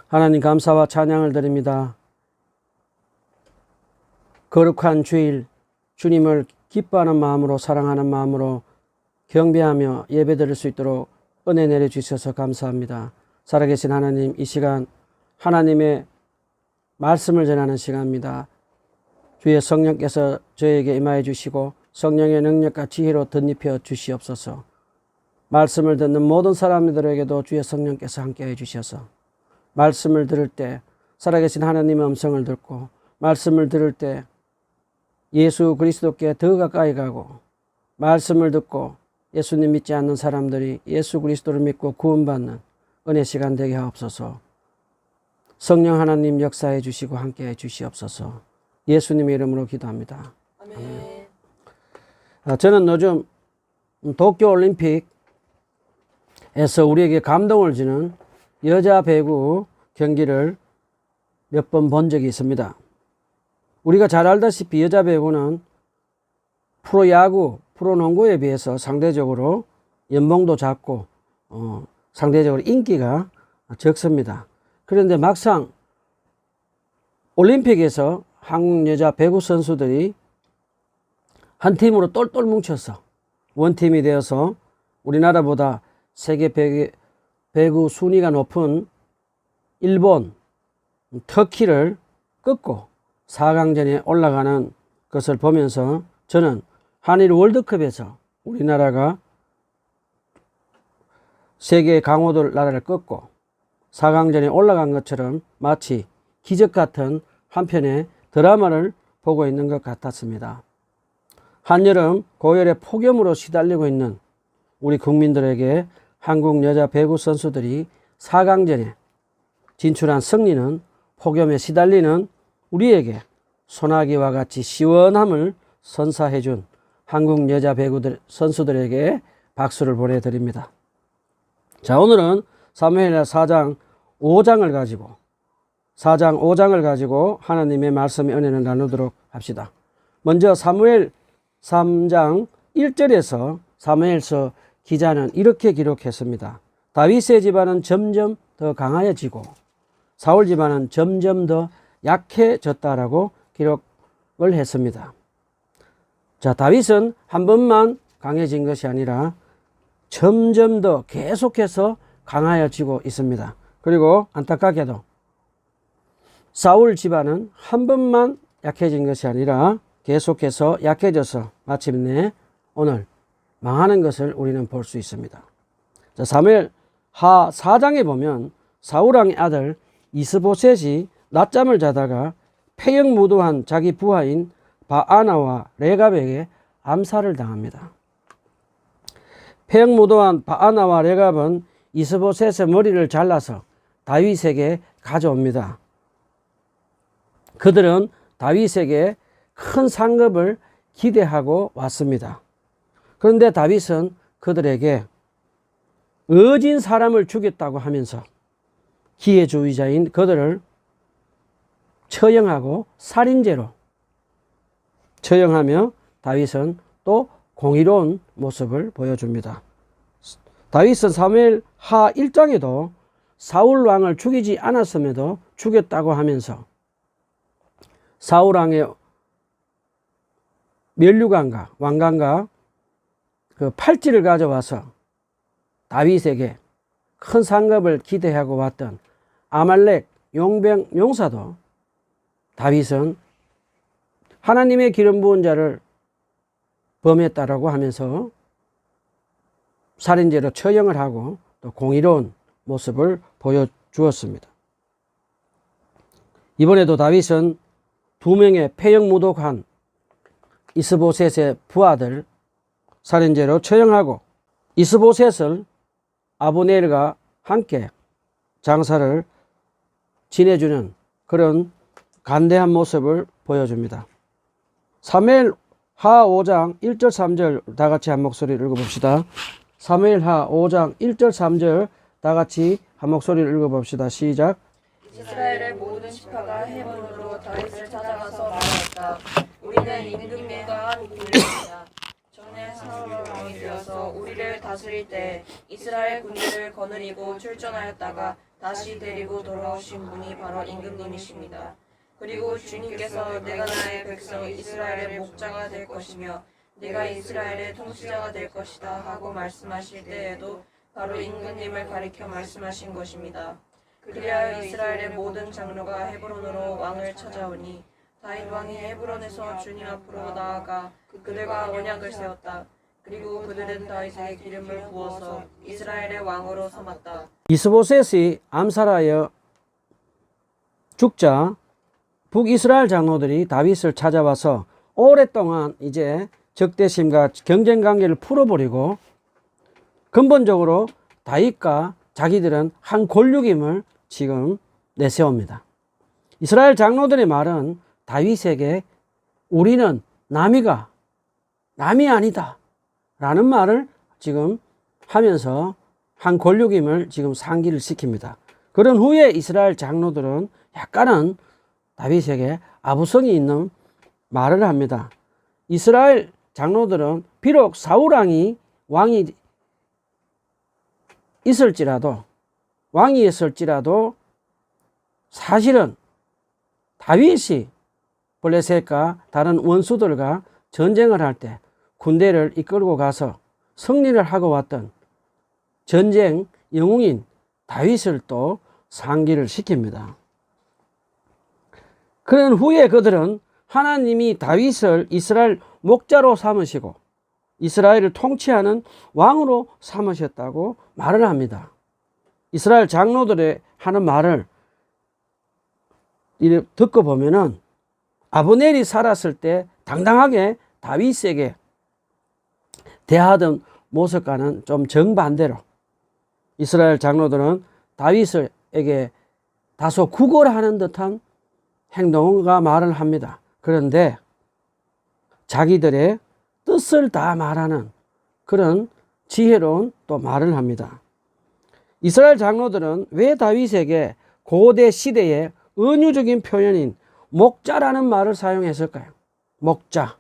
하나님 감사와 찬양을 드립니다. 거룩한 주일 주님을 기뻐하는 마음으로 사랑하는 마음으로 경배하며 예배드릴 수 있도록 은혜 내려주셔서 감사합니다. 살아계신 하나님, 이 시간 하나님의 말씀을 전하는 시간입니다. 주의 성령께서 저에게 임하여 주시고 성령의 능력과 지혜로 덧입혀 주시옵소서. 말씀을 듣는 모든 사람들에게도 주의 성령께서 함께해 주셔서 말씀을 들을 때 살아계신 하나님의 음성을 듣고 말씀을 들을 때 예수 그리스도께 더 가까이 가고 말씀을 듣고 예수님 믿지 않는 사람들이 예수 그리스도를 믿고 구원받는 은혜 시간 되게 하옵소서. 성령 하나님 역사해 주시고 함께해 주시옵소서. 예수님의 이름으로 기도합니다. 아멘. 저는 요즘 도쿄올림픽에서 우리에게 감동을 주는 여자 배구 경기를 몇 번 본 적이 있습니다. 우리가 잘 알다시피 여자 배구는 프로야구, 프로농구에 비해서 상대적으로 연봉도 작고 상대적으로 인기가 적습니다. 그런데 막상 올림픽에서 한국 여자 배구 선수들이 한 팀으로 똘똘 뭉쳐서 원팀이 되어서 우리나라보다 세계 배구 순위가 높은 일본, 터키를 꺾고 4강전에 올라가는 것을 보면서 저는 한일 월드컵에서 우리나라가 세계 강호들 나라를 꺾고 4강전에 올라간 것처럼 마치 기적 같은 한편의 드라마를 보고 있는 것 같았습니다. 한여름 고열의 폭염으로 시달리고 있는 우리 국민들에게 한국 여자 배구 선수들이 4강전에 진출한 승리는 폭염에 시달리는 우리에게 소나기와 같이 시원함을 선사해준 한국 여자 배구 선수들에게 박수를 보내드립니다. 자, 오늘은 사무엘하 4장 5장을 가지고 하나님의 말씀의 은혜를 나누도록 합시다. 먼저 사무엘 3장 1절에서 사무엘서 기자는 이렇게 기록했습니다. 다윗의 집안은 점점 더 강하여지고 사울 집안은 점점 더 약해졌다라고 기록을 했습니다. 자, 다윗은 한 번만 강해진 것이 아니라 점점 더 계속해서 강하여지고 있습니다. 그리고 안타깝게도 사울 집안은 한 번만 약해진 것이 아니라 계속해서 약해져서 마침내 오늘 망하는 것을 우리는 볼 수 있습니다. 자, 사무엘 하 4장에 보면 사울왕의 아들 이스보셋이 낮잠을 자다가 패역무도한 자기 부하인 바아나와 레갑에게 암살을 당합니다. 패역무도한 바아나와 레갑은 이스보셋의 머리를 잘라서 다윗에게 가져옵니다. 그들은 다윗에게 큰 상급을 기대하고 왔습니다. 그런데 다윗은 그들에게 어진 사람을 죽였다고 하면서 기회주의자인 그들을 처형하고 살인죄로 처형하며 다윗은 또 공의로운 모습을 보여줍니다. 다윗은 사무엘 하 1장에도 사울 왕을 죽이지 않았음에도 죽였다고 하면서 사울 왕의 면류관과 왕관과 그 팔찌를 가져와서 다윗에게 큰 상급을 기대하고 왔던 아말렉 용병 용사도 다윗은 하나님의 기름 부은 자를 범했다라고 하면서 살인죄로 처형을 하고 또 공의로운 모습을 보여주었습니다. 이번에도 다윗은 2명의 패역무독한 이스보셋의 부하들 살인죄로 처형하고 이스보셋을 아브넬과 함께 장사를 지내주는 그런 간대한 모습을 보여줍니다. 사무엘 하 5장 1절 3절 다 같이 한 목소리를 읽어봅시다. 사무엘 하 5장 1절 3절 다 같이 한 목소리를 읽어봅시다. 시작. 이스라엘의 모든 지파가 헤브론으로 다윗을 찾아가서 말하였다. 우리는 임금님과 동료입니다. 전에 사울 왕이 되어서 우리를 다스릴 때 이스라엘 군대를 거느리고 출전하였다가 다시 데리고 돌아오신 분이 바로 임금님이십니다. 그리고 주님께서 내가 나의 백성 이스라엘의 목자가 될 것이며 내가 이스라엘의 통치자가 될 것이다 하고 말씀하실 때에도 바로 임금님을 가리켜 말씀하신 것입니다. 그리하여 이스라엘의 모든 장로가 헤브론으로 왕을 찾아오니 다윗 왕이 헤브론에서 주님 앞으로 나아가 그들과 언약을 세웠다. 그리고 그들은 다윗에게 기름을 부어서 이스라엘의 왕으로 삼았다. 이스보셋이 암살하여 죽자 북이스라엘 장로들이 다윗을 찾아와서 오랫동안 이제 적대심과 경쟁 관계를 풀어버리고 근본적으로 다윗과 자기들은 한 골육임을 지금 내세웁니다. 이스라엘 장로들의 말은 다윗에게 우리는 남이 아니다 라는 말을 지금 하면서 한 권력임을 지금 상기를 시킵니다. 그런 후에 이스라엘 장로들은 약간은 다윗에게 아부성이 있는 말을 합니다. 이스라엘 장로들은 비록 사울왕이 왕이 있을지라도 사실은 다윗이 블레셋과 다른 원수들과 전쟁을 할 때 군대를 이끌고 가서 승리를 하고 왔던 전쟁 영웅인 다윗을 또 상기를 시킵니다. 그런 후에 그들은 하나님이 다윗을 이스라엘 목자로 삼으시고 이스라엘을 통치하는 왕으로 삼으셨다고 말을 합니다. 이스라엘 장로들의 하는 말을 듣고 보면은 아브넬이 살았을 때 당당하게 다윗에게 대하던 모습과는 좀 정반대로 이스라엘 장로들은 다윗에게 다소 구걸하는 듯한 행동과 말을 합니다. 그런데 자기들의 뜻을 다 말하는 그런 지혜로운 또 말을 합니다. 이스라엘 장로들은 왜 다윗에게 고대 시대의 은유적인 표현인 목자라는 말을 사용했을까요? 목자.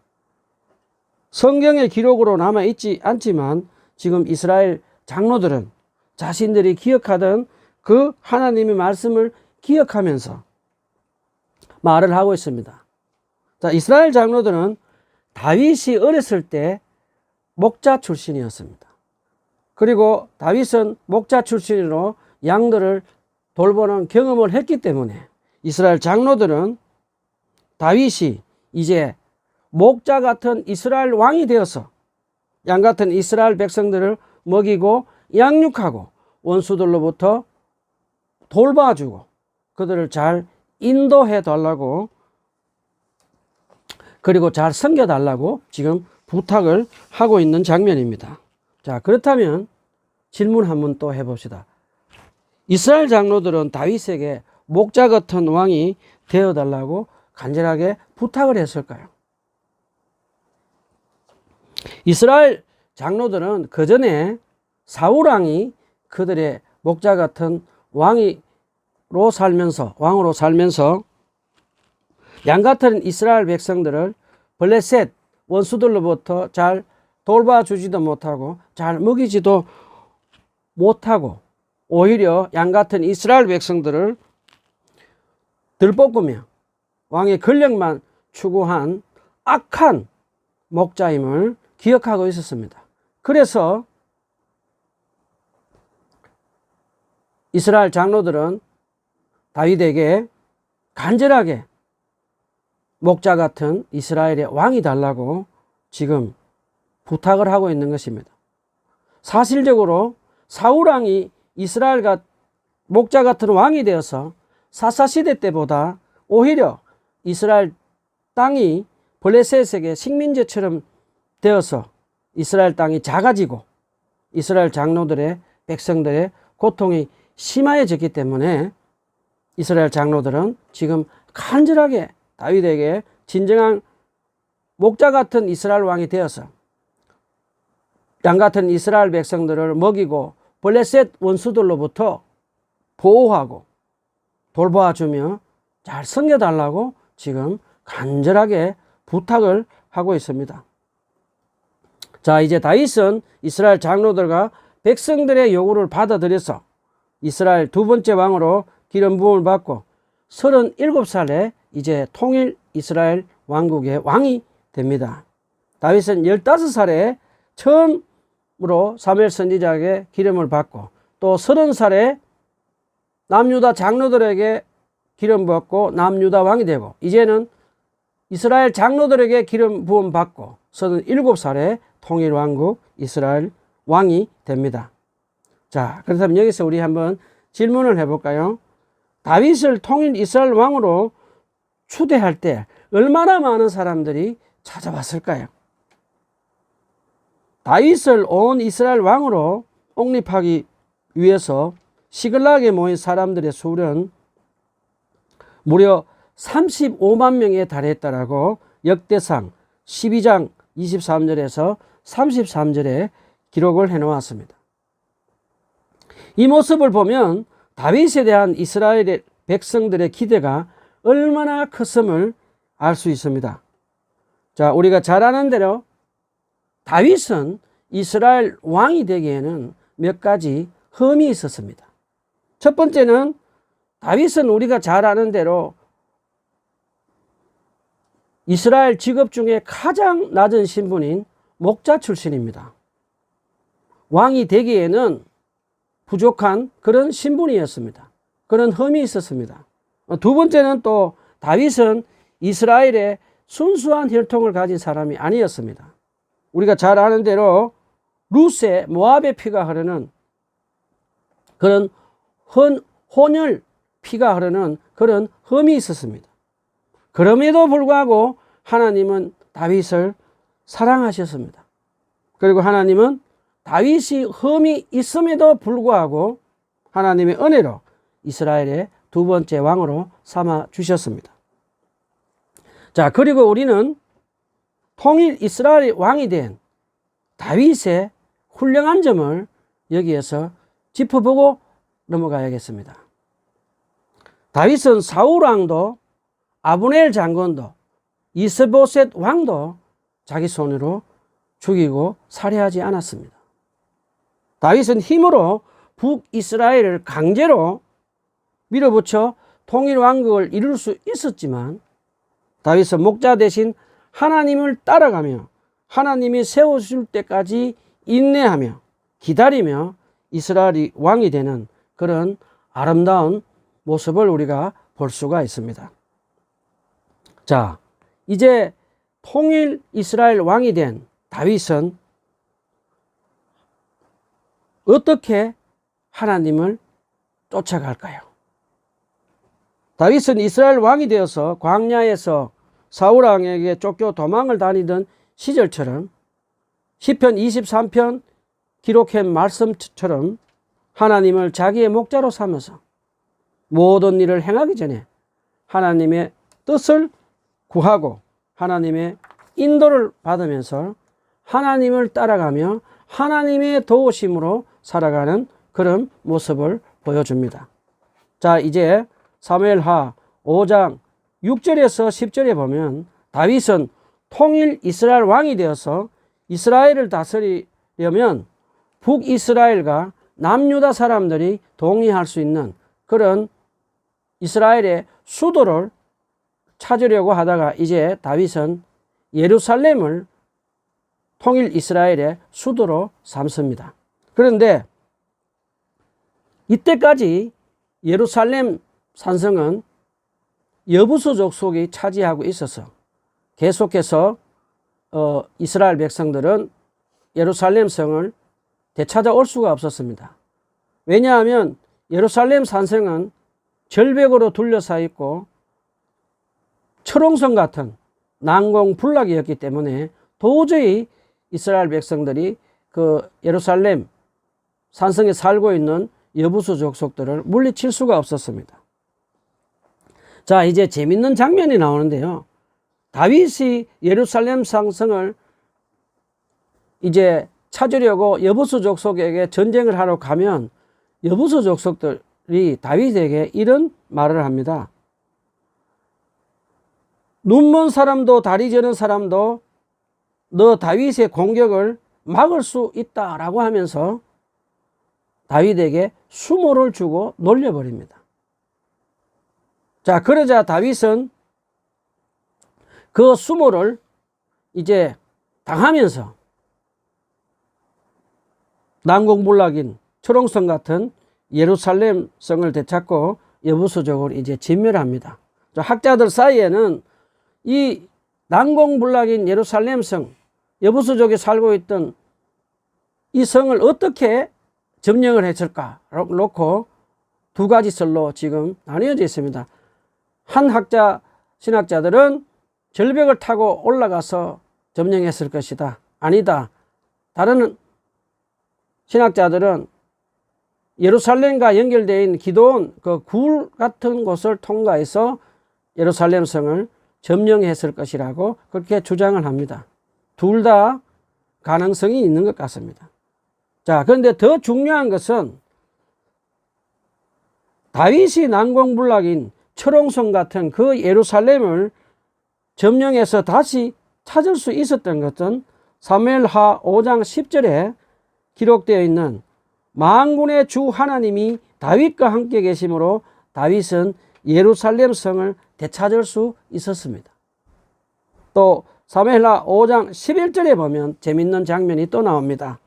성경의 기록으로 남아있지 않지만 지금 이스라엘 장로들은 자신들이 기억하던 그 하나님의 말씀을 기억하면서 말을 하고 있습니다. 자, 이스라엘 장로들은 다윗이 어렸을 때 목자 출신이었습니다. 그리고 다윗은 목자 출신으로 양들을 돌보는 경험을 했기 때문에 이스라엘 장로들은 다윗이 이제 목자 같은 이스라엘 왕이 되어서 양 같은 이스라엘 백성들을 먹이고 양육하고 원수들로부터 돌봐주고 그들을 잘 인도해 달라고 그리고 잘 섬겨 달라고 지금 부탁을 하고 있는 장면입니다. 자, 그렇다면 질문 한번 또 해봅시다. 이스라엘 장로들은 다윗에게 목자 같은 왕이 되어 달라고 간절하게 부탁을 했을까요? 이스라엘 장로들은 그 전에 사울왕이 그들의 목자 같은 왕으로 살면서 양 같은 이스라엘 백성들을 블레셋 원수들로부터 잘 돌봐주지도 못하고 잘 먹이지도 못하고 오히려 양 같은 이스라엘 백성들을 들볶으며 왕의 권력만 추구한 악한 목자임을 기억하고 있었습니다. 그래서 이스라엘 장로들은 다윗에게 간절하게 목자 같은 이스라엘의 왕이 달라고 지금 부탁을 하고 있는 것입니다. 사실적으로 사울왕이 이스라엘과 목자 같은 왕이 되어서 사사시대 때보다 오히려 이스라엘 땅이 블레셋에게 식민지처럼 되어서 이스라엘 땅이 작아지고 이스라엘 장로들의 백성들의 고통이 심해졌기 때문에 이스라엘 장로들은 지금 간절하게 다윗에게 진정한 목자 같은 이스라엘 왕이 되어서 양 같은 이스라엘 백성들을 먹이고 블레셋 원수들로부터 보호하고 돌봐주며 잘 섬겨달라고 지금 간절하게 부탁을 하고 있습니다. 자, 이제 다윗은 이스라엘 장로들과 백성들의 요구를 받아들여서 이스라엘 두 번째 왕으로 기름 부음을 받고 37살에 이제 통일 이스라엘 왕국의 왕이 됩니다. 다윗은 15살에 처음으로 사무엘 선지자에게 기름을 받고 또 30살에 남유다 장로들에게 기름 부었고 남유다 왕이 되고 이제는 이스라엘 장로들에게 기름 부음 받고 37살에 통일 왕국 이스라엘 왕이 됩니다. 자, 그렇다면 여기서 우리 한번 질문을 해볼까요? 다윗을 통일 이스라엘 왕으로 추대할 때 얼마나 많은 사람들이 찾아왔을까요? 다윗을 온 이스라엘 왕으로 옹립하기 위해서 시글락에 모인 사람들의 수는 무려 35만 명에 달했다라고 역대상 12장 23절에서 33절에 기록을 해놓았습니다. 이 모습을 보면 다윗에 대한 이스라엘의 백성들의 기대가 얼마나 컸음을 알 수 있습니다. 자, 우리가 잘 아는 대로 다윗은 이스라엘 왕이 되기에는 몇 가지 흠이 있었습니다. 첫 번째는 다윗은 우리가 잘 아는 대로 이스라엘 직업 중에 가장 낮은 신분인 목자 출신입니다. 왕이 되기에는 부족한 그런 신분이었습니다. 그런 흠이 있었습니다. 두 번째는 또 다윗은 이스라엘의 순수한 혈통을 가진 사람이 아니었습니다. 우리가 잘 아는 대로 루세 모압의 피가 흐르는 그런 혼혈 피가 흐르는 그런 흠이 있었습니다. 그럼에도 불구하고 하나님은 다윗을 사랑하셨습니다. 그리고 하나님은 다윗이 흠이 있음에도 불구하고 하나님의 은혜로 이스라엘의 두 번째 왕으로 삼아 주셨습니다. 자, 그리고 우리는 통일 이스라엘의 왕이 된 다윗의 훌륭한 점을 여기에서 짚어보고 넘어가야겠습니다. 다윗은 사울 왕도 아브넬 장군도 이스보셋 왕도 자기 손으로 죽이고 살해하지 않았습니다. 다윗은 힘으로 북이스라엘을 강제로 밀어붙여 통일 왕국을 이룰 수 있었지만 다윗은 목자 대신 하나님을 따라가며 하나님이 세워줄 때까지 인내하며 기다리며 이스라엘이 왕이 되는 그런 아름다운 모습을 우리가 볼 수가 있습니다. 자, 이제 통일 이스라엘 왕이 된 다윗은 어떻게 하나님을 쫓아갈까요? 다윗은 이스라엘 왕이 되어서 광야에서 사울 왕에게 쫓겨 도망을 다니던 시절처럼 시편 23편 기록한 말씀처럼 하나님을 자기의 목자로 삼아서 모든 일을 행하기 전에 하나님의 뜻을 구하고 하나님의 인도를 받으면서 하나님을 따라가며 하나님의 도우심으로 살아가는 그런 모습을 보여줍니다. 자, 이제 사무엘하 5장 6절에서 10절에 보면 다윗은 통일 이스라엘 왕이 되어서 이스라엘을 다스리려면 북이스라엘과 남유다 사람들이 동의할 수 있는 그런 이스라엘의 수도를 찾으려고 하다가 이제 다윗은 예루살렘을 통일 이스라엘의 수도로 삼습니다. 그런데 이때까지 예루살렘 산성은 여부수 족속이 차지하고 있어서 계속해서 이스라엘 백성들은 예루살렘 성을 되찾아올 수가 없었습니다. 왜냐하면 예루살렘 산성은 절벽으로 둘러싸여 있고 철옹성 같은 난공불락이었기 때문에 도저히 이스라엘 백성들이 그 예루살렘 산성에 살고 있는 여부수 족속들을 물리칠 수가 없었습니다. 자, 이제 재밌는 장면이 나오는데요. 다윗이 예루살렘 산성을 이제 찾으려고 여부수 족속에게 전쟁을 하러 가면 여부수 족속들이 다윗에게 이런 말을 합니다. 눈먼 사람도 다리 저는 사람도 너 다윗의 공격을 막을 수 있다라고 하면서 다윗에게 수모를 주고 놀려버립니다. 자, 그러자 다윗은 그 수모를 이제 당하면서 난공불락인 초롱성 같은 예루살렘 성을 되찾고 여부수족을 이제 진멸합니다. 학자들 사이에는 이 난공불락인 예루살렘 성, 여부수족이 살고 있던 이 성을 어떻게 점령을 했을까 놓고 두 가지 설로 지금 나뉘어져 있습니다. 한 신학자들은 절벽을 타고 올라가서 점령했을 것이다. 아니다. 다른 신학자들은 예루살렘과 연결되어 있는 기도원 그 굴 같은 곳을 통과해서 예루살렘 성을 점령했을 것이라고 그렇게 주장을 합니다. 둘 다 가능성이 있는 것 같습니다. 자, 그런데 더 중요한 것은 다윗이 난공불락인 철옹성 같은 그 예루살렘을 점령해서 다시 찾을 수 있었던 것은 사무엘하 5장 10절에 기록되어 있는 만군의 주 하나님이 다윗과 함께 계심으로 다윗은 예루살렘 성을 되찾을 수 있었습니다. 또 사무엘하 5장 11절에 보면 재밌는 장면이 또 나옵니다.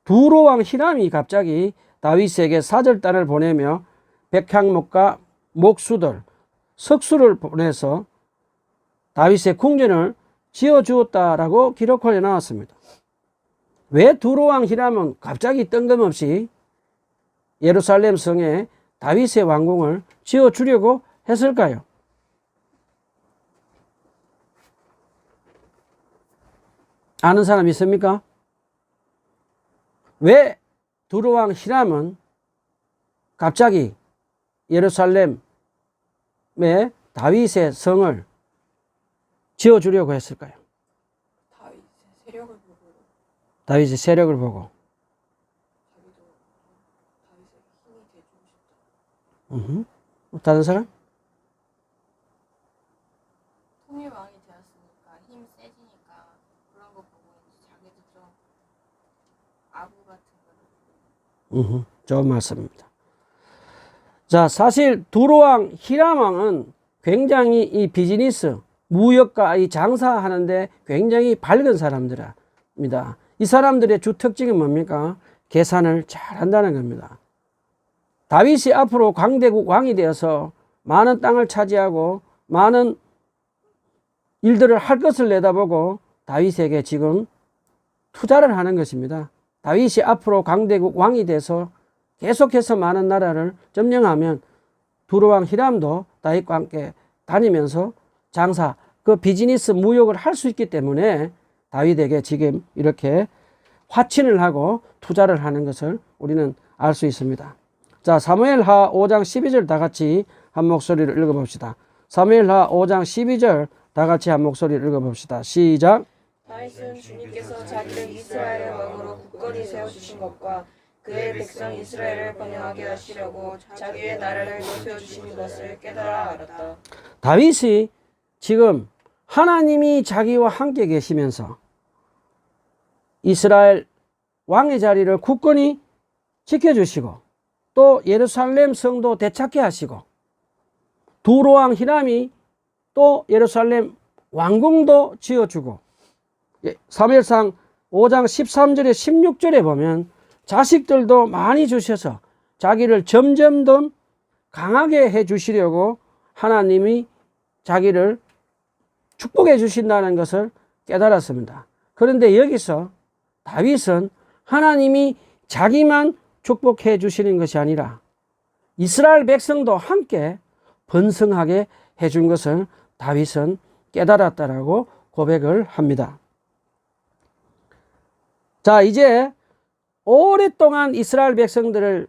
두로왕 히람이 갑자기 다윗에게 사절단을 보내며 백향목과 목수들, 석수를 보내서 다윗의 궁전을 지어주었다라고 기록하여 나왔습니다. 왜 두로왕 히람은 갑자기 뜬금없이 예루살렘 성에 다윗의 왕궁을 지어주려고 했을까요? 아는 사람 있습니까? 왜 두로왕 히람은 갑자기 예루살렘에 다윗의 성을 지어주려고 했을까요? 다윗의 세력을 보고. 다른 사람? 통일왕이 되었으니까 힘 세지니까 그런 거 보고 이제 자기도 좀 아부 같은 거를. 좋은 말씀입니다. 자, 사실 두로왕 히람왕은 굉장히 이 비즈니스, 무역과 이 장사하는데 굉장히 밝은 사람들입니다. 이 사람들의 주 특징이 뭡니까? 계산을 잘 한다는 겁니다. 다윗이 앞으로 강대국 왕이 되어서 많은 땅을 차지하고 많은 일들을 할 것을 내다보고 다윗에게 지금 투자를 하는 것입니다. 다윗이 앞으로 강대국 왕이 돼서 계속해서 많은 나라를 점령하면 두로왕 히람도 다윗과 함께 다니면서 장사, 그 비즈니스 무역을 할 수 있기 때문에 다윗에게 지금 이렇게 화친을 하고 투자를 하는 것을 우리는 알 수 있습니다. 자, 사무엘하 5장 12절 다 같이 한 목소리로 읽어봅시다. 사무엘하 5장 12절 다 같이 한 목소리로 읽어봅시다. 시작. 다윗은 주님께서 자기를 이스라엘의 왕으로 굳건히 세워주신 것과 그의 백성 이스라엘을 번영하게 하시려고 자기의 나라를 높여주신 것을 깨달아 알았다. 다윗이 지금 하나님이 자기와 함께 계시면서 이스라엘 왕의 자리를 굳건히 지켜주시고 또 예루살렘 성도 되찾게 하시고 두로왕 히람이 또 예루살렘 왕궁도 지어주고 사무엘상 5장 13절에 16절에 보면 자식들도 많이 주셔서 자기를 점점 더 강하게 해 주시려고 하나님이 자기를 축복해 주신다는 것을 깨달았습니다. 그런데 여기서 다윗은 하나님이 자기만 축복해 주시는 것이 아니라 이스라엘 백성도 함께 번성하게 해준 것을 다윗은 깨달았다라고 고백을 합니다. 자, 이제 오랫동안 이스라엘 백성들을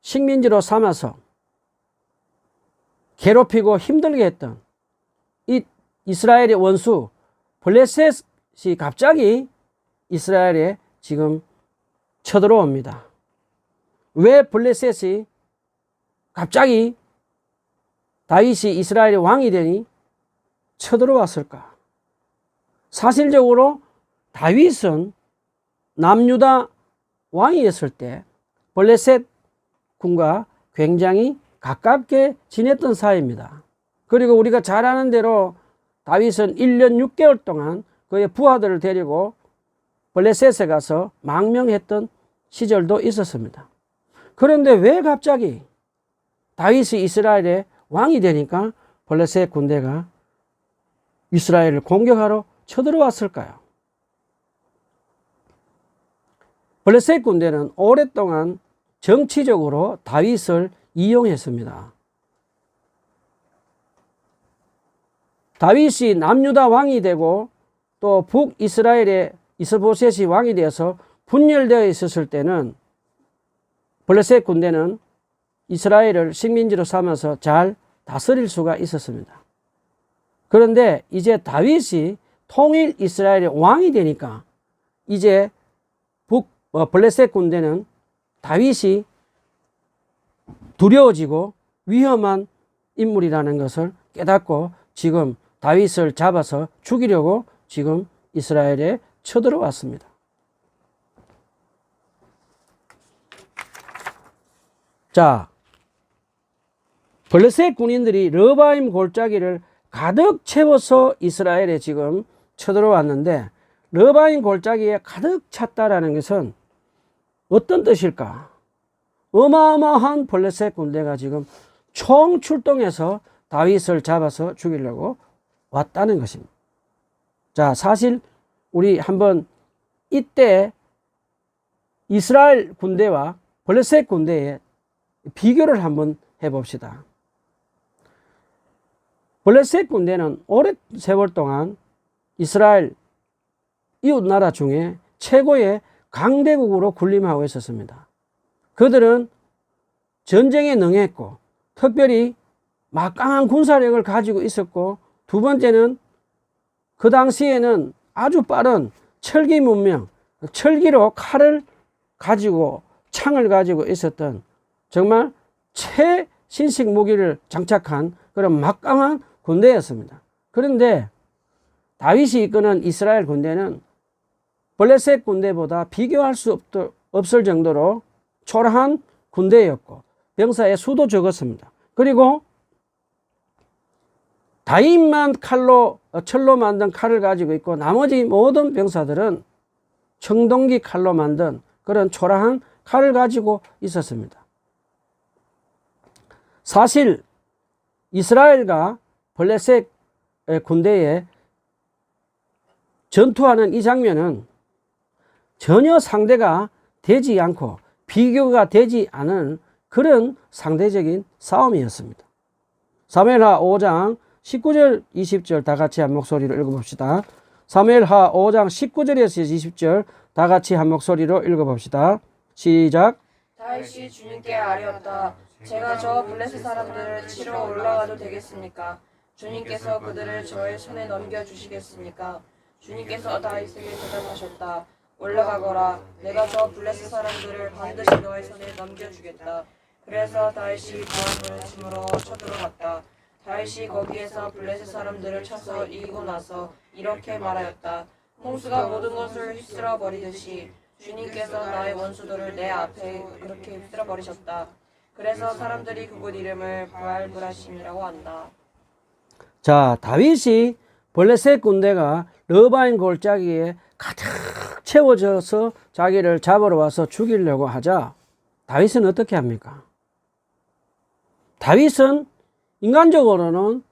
식민지로 삼아서 괴롭히고 힘들게 했던 이 이스라엘의 원수 블레셋이 갑자기 이스라엘에 지금 쳐들어옵니다. 왜 블레셋이 갑자기 다윗이 이스라엘의 왕이 되니 쳐들어왔을까? 사실적으로 다윗은 남유다 왕이었을 때 블레셋 군과 굉장히 가깝게 지냈던 사이입니다. 그리고 우리가 잘 아는 대로 다윗은 1년 6개월 동안 그의 부하들을 데리고 블레셋에 가서 망명했던 시절도 있었습니다. 그런데 왜 갑자기 다윗이 이스라엘의 왕이 되니까 블레셋 군대가 이스라엘을 공격하러 쳐들어왔을까요? 블레셋 군대는 오랫동안 정치적으로 다윗을 이용했습니다. 다윗이 남유다 왕이 되고 또 북이스라엘의 이스보셋이 왕이 되어서 분열되어 있었을 때는 블레셋 군대는 이스라엘을 식민지로 삼아서 잘 다스릴 수가 있었습니다. 그런데 이제 다윗이 통일 이스라엘의 왕이 되니까 이제 블레셋 군대는 다윗이 두려워지고 위험한 인물이라는 것을 깨닫고 지금 다윗을 잡아서 죽이려고 지금 이스라엘에 쳐들어왔습니다. 자, 블레셋 군인들이 르바임 골짜기를 가득 채워서 이스라엘에 지금 쳐들어왔는데 르바임 골짜기에 가득 찼다라는 것은 어떤 뜻일까? 어마어마한 블레셋 군대가 지금 총출동해서 다윗을 잡아서 죽이려고 왔다는 것입니다. 자, 사실 우리 한번 이때 이스라엘 군대와 블레셋 군대의 비교를 한번 해봅시다. 블레셋 군대는 오랜 세월 동안 이스라엘 이웃나라 중에 최고의 강대국으로 군림하고 있었습니다. 그들은 전쟁에 능했고 특별히 막강한 군사력을 가지고 있었고 두 번째는 그 당시에는 아주 빠른 철기 문명, 철기로 칼을 가지고 창을 가지고 있었던 정말 최신식 무기를 장착한 그런 막강한 군대였습니다. 그런데 다윗이 이끄는 이스라엘 군대는 블레셋 군대보다 비교할 수 없을 정도로 초라한 군대였고 병사의 수도 적었습니다. 그리고 다윗만 철로 만든 칼을 가지고 있고 나머지 모든 병사들은 청동기 칼로 만든 그런 초라한 칼을 가지고 있었습니다. 사실 이스라엘과 블레셋 군대에 전투하는 이 장면은 전혀 상대가 되지 않고 비교가 되지 않은 그런 상대적인 싸움이었습니다. 사무엘하 5장 19절 20절 다 같이 한 목소리로 읽어봅시다. 사무엘하 5장 19절에서 20절 다 같이 한 목소리로 읽어봅시다. 시작. 다윗이 주님께 아뢰었다. 제가 저 블레셋 사람들을 치러 올라가도 되겠습니까? 주님께서 그들을 저의 손에 넘겨주시겠습니까? 주님께서 다윗에게 대답하셨다. 올라가거라. 내가 저 블레셋 사람들을 반드시 너의 손에 넘겨주겠다. 그래서 다윗이 구원을 침으로 쳐들어갔다. 다윗이 거기에서 블레셋 사람들을 쳐서 이기고 나서 이렇게 말하였다. 홍수가 모든 것을 휩쓸어 버리듯이 주님께서 나의 원수들을 내 앞에 그렇게 휩쓸어 버리셨다. 그래서 사람들이 그곳 이름을 부알브라심이라고 한다. 자, 다윗이 블레셋 군대가 르바임 골짜기에 가득 채워져서 자기를 잡으러 와서 죽이려고 하자 다윗은 어떻게 합니까? 다윗은 인간적으로는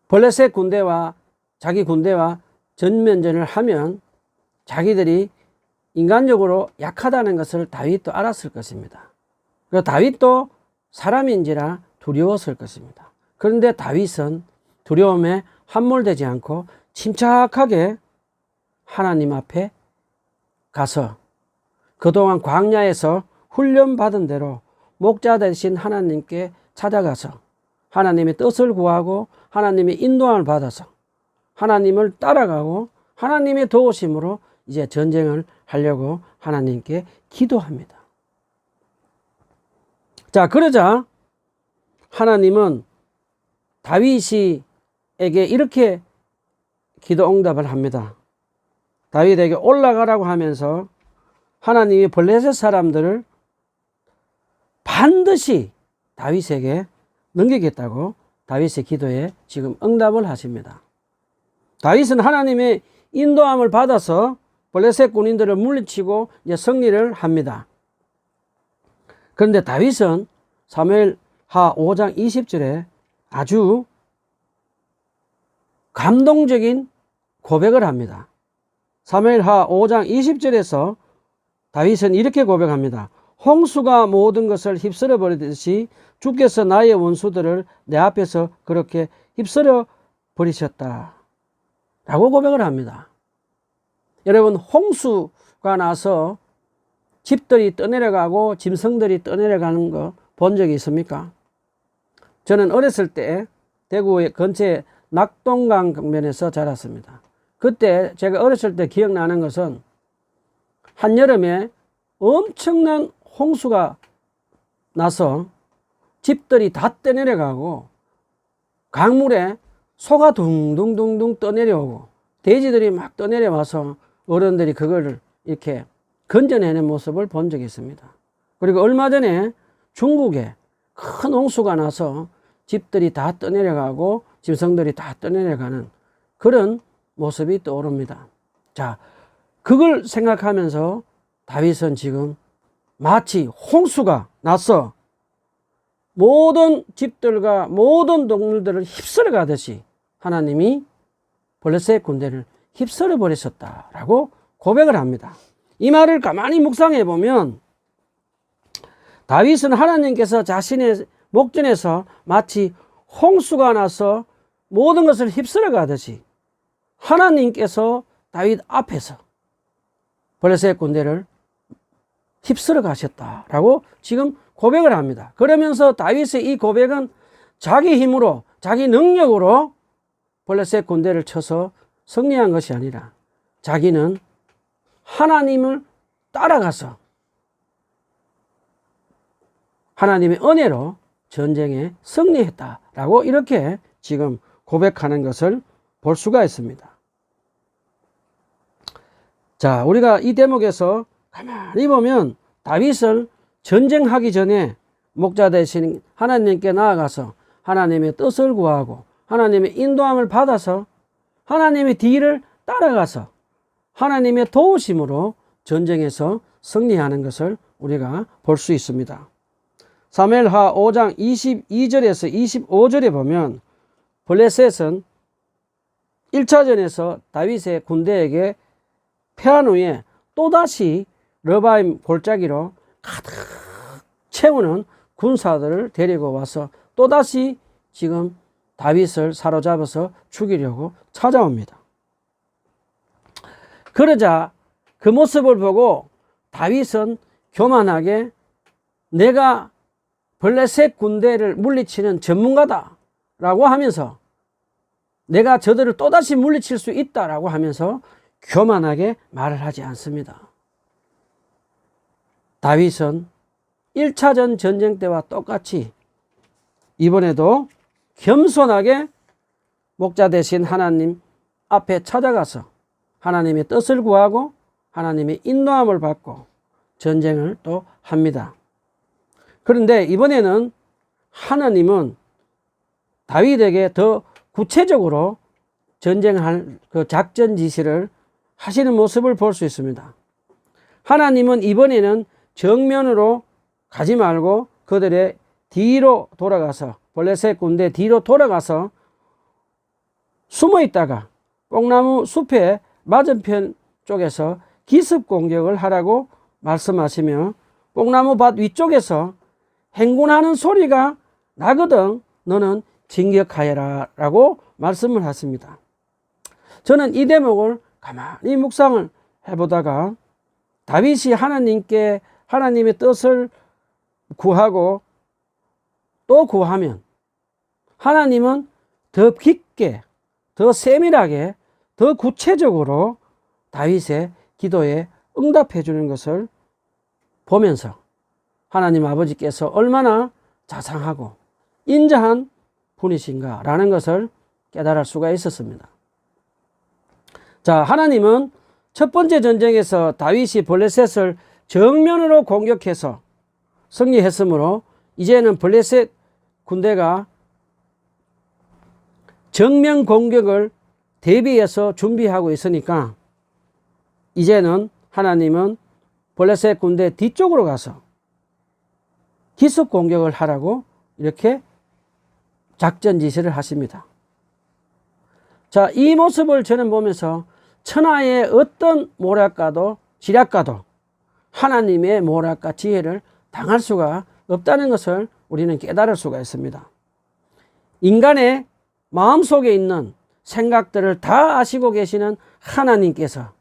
블레셋 군대와 자기 군대와 전면전을 하면 자기들이 인간적으로 약하다는 것을 다윗도 알았을 것입니다. 그리고 다윗도 사람인지라 두려웠을 것입니다. 그런데 다윗은 두려움에 함몰되지 않고 침착하게 하나님 앞에 가서 그동안 광야에서 훈련받은 대로 목자 되신 하나님께 찾아가서 하나님의 뜻을 구하고 하나님의 인도함을 받아서 하나님을 따라가고 하나님의 도우심으로 이제 전쟁을 하려고 하나님께 기도합니다. 자, 그러자 하나님은 다윗에게 이렇게 기도 응답을 합니다. 다윗에게 올라가라고 하면서 하나님이 블레셋 사람들을 반드시 다윗에게 넘기겠다고 다윗의 기도에 지금 응답을 하십니다. 다윗은 하나님의 인도함을 받아서 블레셋 군인들을 물리치고 이제 승리를 합니다. 그런데 다윗은 사무엘하 5장 20절에 아주 감동적인 고백을 합니다. 사무엘하 5장 20절에서 다윗은 이렇게 고백합니다. 홍수가 모든 것을 휩쓸어 버리듯이 주께서 나의 원수들을 내 앞에서 그렇게 휩쓸어 버리셨다 라고 고백을 합니다. 여러분, 홍수가 나서 집들이 떠내려가고 짐승들이 떠내려가는 거 본 적이 있습니까? 저는 어렸을 때 대구 근처에 낙동강 강변에서 자랐습니다. 그때 제가 어렸을 때 기억나는 것은 한여름에 엄청난 홍수가 나서 집들이 다 떠내려가고 강물에 소가 둥둥둥둥 떠내려오고 돼지들이 막 떠내려와서 어른들이 그걸 이렇게 건져내는 모습을 본 적이 있습니다. 그리고 얼마 전에 중국에 큰 홍수가 나서 집들이 다 떠내려가고 짐승들이 다 떠내려가는 그런 모습이 떠오릅니다. 자, 그걸 생각하면서 다윗은 지금 마치 홍수가 나서 모든 집들과 모든 동물들을 휩쓸어 가듯이 하나님이 블레셋 군대를 휩쓸어 버리셨다라고 고백을 합니다. 이 말을 가만히 묵상해 보면 다윗은 하나님께서 자신의 목전에서 마치 홍수가 나서 모든 것을 휩쓸어 가듯이 하나님께서 다윗 앞에서 블레셋 군대를 휩쓸어 가셨다라고 지금 고백을 합니다. 그러면서 다윗의 이 고백은 자기 힘으로 자기 능력으로 블레셋 군대를 쳐서 승리한 것이 아니라 자기는 하나님을 따라가서 하나님의 은혜로 전쟁에 승리했다라고 이렇게 지금 고백하는 것을 볼 수가 있습니다. 자, 우리가 이 대목에서 가만히 보면 다윗은 전쟁하기 전에 목자 대신 하나님께 나아가서 하나님의 뜻을 구하고 하나님의 인도함을 받아서 하나님의 뒤를 따라가서 하나님의 도우심으로 전쟁에서 승리하는 것을 우리가 볼 수 있습니다. 사무엘하 5장 22절에서 25절에 보면 블레셋은 1차전에서 다윗의 군대에게 패한 후에 또다시 러바임 골짜기로 가득 채우는 군사들을 데리고 와서 또다시 지금 다윗을 사로잡아서 죽이려고 찾아옵니다. 그러자 그 모습을 보고 다윗은 교만하게 내가 블레셋 군대를 물리치는 전문가다 라고 하면서 내가 저들을 또다시 물리칠 수 있다라고 하면서 교만하게 말을 하지 않습니다. 다윗은 1차전 전쟁 때와 똑같이 이번에도 겸손하게 목자 대신 하나님 앞에 찾아가서 하나님의 뜻을 구하고 하나님의 인도함을 받고 전쟁을 또 합니다. 그런데 이번에는 하나님은 다윗에게 더 구체적으로 전쟁할 그 작전 지시를 하시는 모습을 볼 수 있습니다. 하나님은 이번에는 정면으로 가지 말고 그들의 뒤로 돌아가서 블레셋 군대 뒤로 돌아가서 숨어 있다가 뽕나무 숲의 맞은편 쪽에서 기습 공격을 하라고 말씀하시며 뽕나무 밭 위쪽에서 행군하는 소리가 나거든 너는 진격하여라 라고 말씀을 하십니다. 저는 이 대목을 가만히 묵상을 해보다가 다윗이 하나님께 하나님의 뜻을 구하고 또 구하면 하나님은 더 깊게 더 세밀하게 더 구체적으로 다윗의 기도에 응답해 주는 것을 보면서 하나님 아버지께서 얼마나 자상하고 인자한 분이신가 라는 것을 깨달을 수가 있었습니다. 자, 하나님은 첫 번째 전쟁에서 다윗이 블레셋을 정면으로 공격해서 승리했으므로 이제는 블레셋 군대가 정면 공격을 대비해서 준비하고 있으니까 이제는 하나님은 블레셋 군대 뒤쪽으로 가서 기습 공격을 하라고 이렇게 작전 지시를 하십니다. 자, 이 모습을 저는 보면서 천하의 어떤 모략가도 지략가도 하나님의 모략과 지혜를 당할 수가 없다는 것을 우리는 깨달을 수가 있습니다. 인간의 마음속에 있는 생각들을 다 아시고 계시는 하나님께서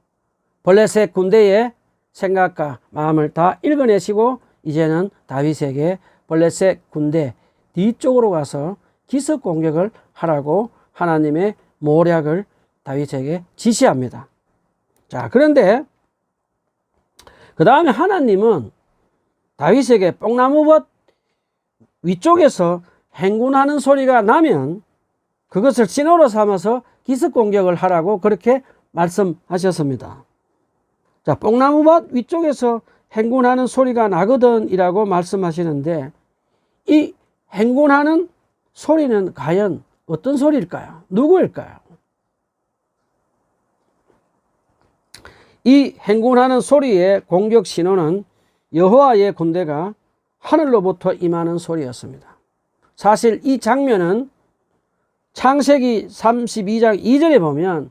블레셋 군대의 생각과 마음을 다 읽어내시고 이제는 다윗에게 블레셋 군대 뒤쪽으로 가서 기습 공격을 하라고 하나님의 모략을 다윗에게 지시합니다. 자, 그런데 그 다음에 하나님은 다윗에게 뽕나무밭 위쪽에서 행군하는 소리가 나면 그것을 신호로 삼아서 기습 공격을 하라고 그렇게 말씀하셨습니다. 자, 뽕나무밭 위쪽에서 행군하는 소리가 나거든 이라고 말씀하시는데 이 행군하는 소리는 과연 어떤 소리일까요? 누구일까요? 이 행군하는 소리의 공격 신호는 여호와의 군대가 하늘로부터 임하는 소리였습니다. 사실 이 장면은 창세기 32장 2절에 보면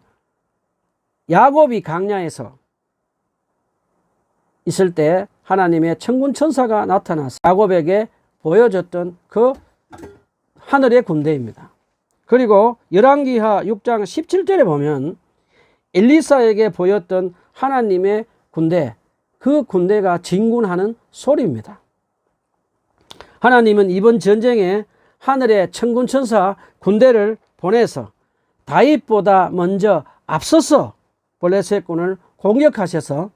야곱이 광야에서 있을 때 하나님의 천군 천사가 나타나서 야곱에게 보여줬던 그 하늘의 군대입니다. 그리고 열왕기하 6장 17절에 보면 엘리사에게 보였던 하나님의 군대, 그 군대가 진군하는 소리입니다. 하나님은 이번 전쟁에 하늘의 천군 천사 군대를 보내서 다윗보다 먼저 앞서서 블레셋군을 공격하셔서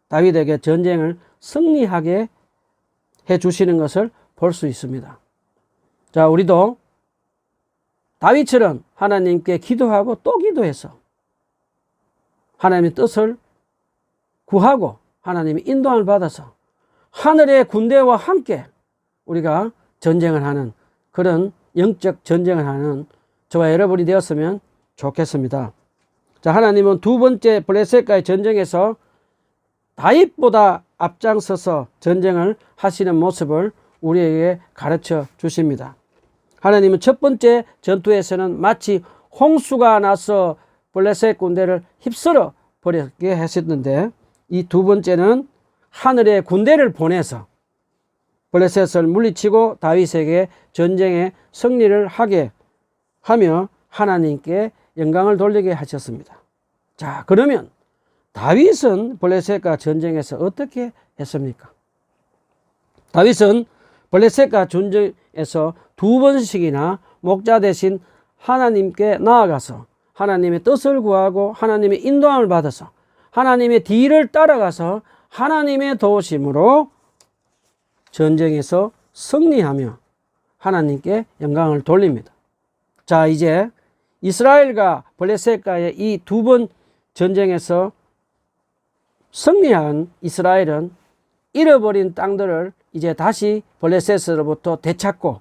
다윗에게 전쟁을 승리하게 해 주시는 것을 볼 수 있습니다. 자, 우리도 다윗처럼 하나님께 기도하고 또 기도해서 하나님의 뜻을 구하고 하나님의 인도함을 받아서 하늘의 군대와 함께 우리가 전쟁을 하는 그런 영적 전쟁을 하는 저와 여러분이 되었으면 좋겠습니다. 자, 하나님은 두 번째 블레셋과의 전쟁에서 다윗보다 앞장서서 전쟁을 하시는 모습을 우리에게 가르쳐 주십니다. 하나님은 첫 번째 전투에서는 마치 홍수가 나서 블레셋 군대를 휩쓸어 버리게 하셨는데 이 두 번째는 하늘의 군대를 보내서 블레셋을 물리치고 다윗에게 전쟁에 승리를 하게 하며 하나님께 영광을 돌리게 하셨습니다. 자, 그러면 다윗은 블레셋과 전쟁에서 어떻게 했습니까? 다윗은 블레셋과 전쟁에서 두 번씩이나 목자 대신 하나님께 나아가서 하나님의 뜻을 구하고 하나님의 인도함을 받아서 하나님의 뒤를 따라가서 하나님의 도우심으로 전쟁에서 승리하며 하나님께 영광을 돌립니다. 자, 이제 이스라엘과 블레셋과의 이 두 번 전쟁에서 승리한 이스라엘은 잃어버린 땅들을 이제 다시 블레셋으로부터 되찾고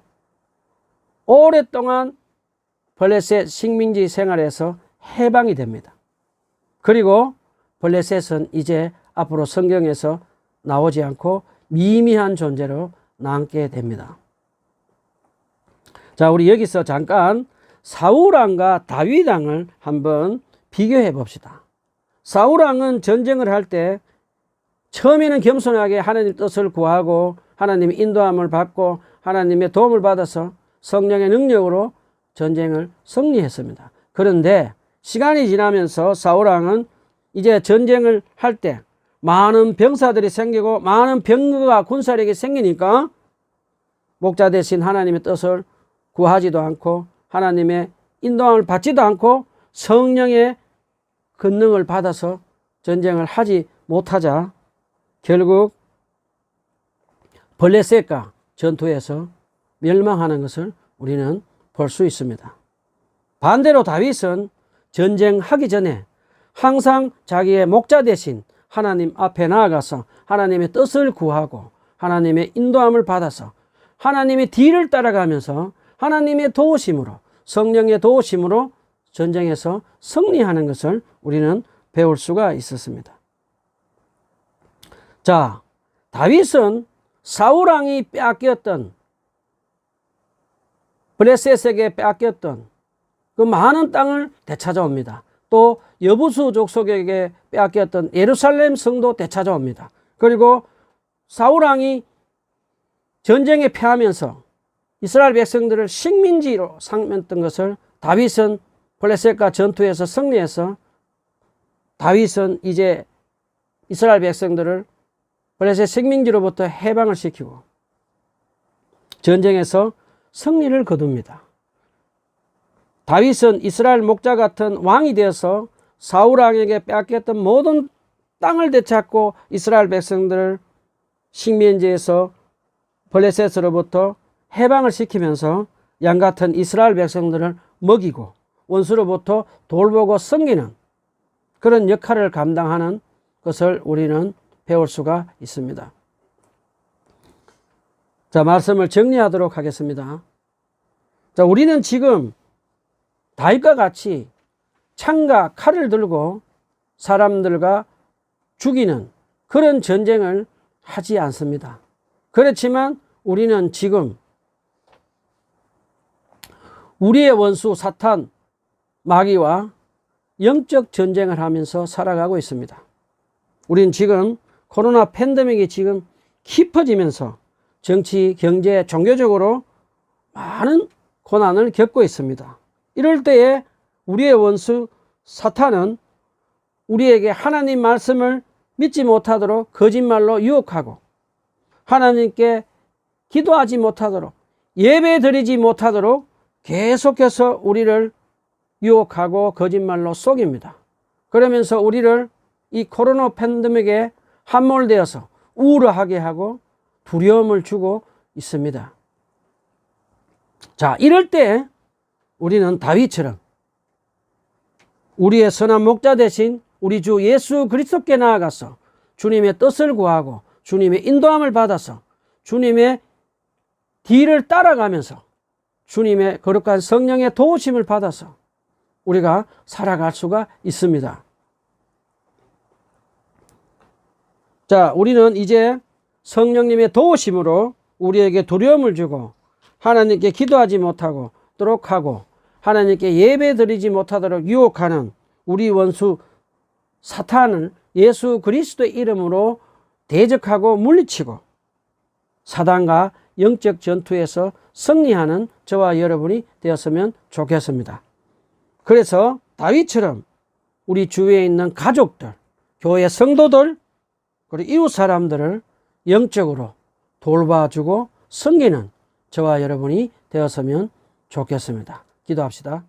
오랫동안 블레셋 식민지 생활에서 해방이 됩니다. 그리고 블레셋은 이제 앞으로 성경에서 나오지 않고 미미한 존재로 남게 됩니다. 자, 우리 여기서 잠깐 사울왕과 다윗왕을 한번 비교해 봅시다. 사울왕은 전쟁을 할 때 처음에는 겸손하게 하나님 뜻을 구하고 하나님의 인도함을 받고 하나님의 도움을 받아서 성령의 능력으로 전쟁을 승리했습니다. 그런데 시간이 지나면서 사울왕은 이제 전쟁을 할 때 많은 병사들이 생기고 많은 병거가 군사력이 생기니까 목자 대신 하나님의 뜻을 구하지도 않고 하나님의 인도함을 받지도 않고 성령의 권능을 받아서 전쟁을 하지 못하자 결국 블레셋과 전투에서 멸망하는 것을 우리는 볼 수 있습니다. 반대로 다윗은 전쟁하기 전에 항상 자기의 목자 대신 하나님 앞에 나아가서 하나님의 뜻을 구하고 하나님의 인도함을 받아서 하나님의 뒤를 따라가면서 하나님의 도우심으로, 성령의 도우심으로 전쟁에서 승리하는 것을 우리는 배울 수가 있었습니다. 자, 다윗은 사울왕이 빼앗겼던, 블레셋에게 빼앗겼던 그 많은 땅을 되찾아옵니다. 또 여부수 족속에게 빼앗겼던 예루살렘 성도 되찾아옵니다. 그리고 사울왕이 전쟁에 패하면서 이스라엘 백성들을 식민지로 삼았던 것을 다윗은 블레셋과 전투에서 승리해서 다윗은 이제 이스라엘 백성들을 블레셋 식민지로부터 해방을 시키고 전쟁에서 승리를 거둡니다. 다윗은 이스라엘 목자 같은 왕이 되어서 사울왕에게 빼앗겼던 모든 땅을 되찾고 이스라엘 백성들을 식민지에서 블레셋으로부터 해방을 시키면서 양같은 이스라엘 백성들을 먹이고 원수로부터 돌보고 섬기는 그런 역할을 감당하는 것을 우리는 배울 수가 있습니다. 자, 말씀을 정리하도록 하겠습니다. 자, 우리는 지금 다윗과 같이 창과 칼을 들고 사람들과 죽이는 그런 전쟁을 하지 않습니다. 그렇지만 우리는 지금 우리의 원수 사탄, 마귀와 영적 전쟁을 하면서 살아가고 있습니다. 우리는 지금 코로나 팬데믹이 지금 깊어지면서 정치, 경제, 종교적으로 많은 고난을 겪고 있습니다. 이럴 때에 우리의 원수 사탄은 우리에게 하나님 말씀을 믿지 못하도록 거짓말로 유혹하고 하나님께 기도하지 못하도록 예배 드리지 못하도록 계속해서 우리를 유혹하고 거짓말로 속입니다. 그러면서 우리를 이 코로나 팬데믹에 함몰되어서 우울하게 하고 두려움을 주고 있습니다. 자, 이럴 때 우리는 다윗처럼 우리의 선한 목자 대신 우리 주 예수 그리스도께 나아가서 주님의 뜻을 구하고 주님의 인도함을 받아서 주님의 뒤를 따라가면서 주님의 거룩한 성령의 도우심을 받아서 우리가 살아갈 수가 있습니다. 자, 우리는 이제 성령님의 도우심으로 우리에게 두려움을 주고 하나님께 기도하지 못하고 도록 하고 하나님께 예배 드리지 못하도록 유혹하는 우리 원수 사탄을 예수 그리스도의 이름으로 대적하고 물리치고 사단과 영적 전투에서 승리하는 저와 여러분이 되었으면 좋겠습니다. 그래서 다윗처럼 우리 주위에 있는 가족들, 교회 성도들, 그리고 이웃 사람들을 영적으로 돌봐주고 섬기는 저와 여러분이 되었으면 좋겠습니다. 기도합시다.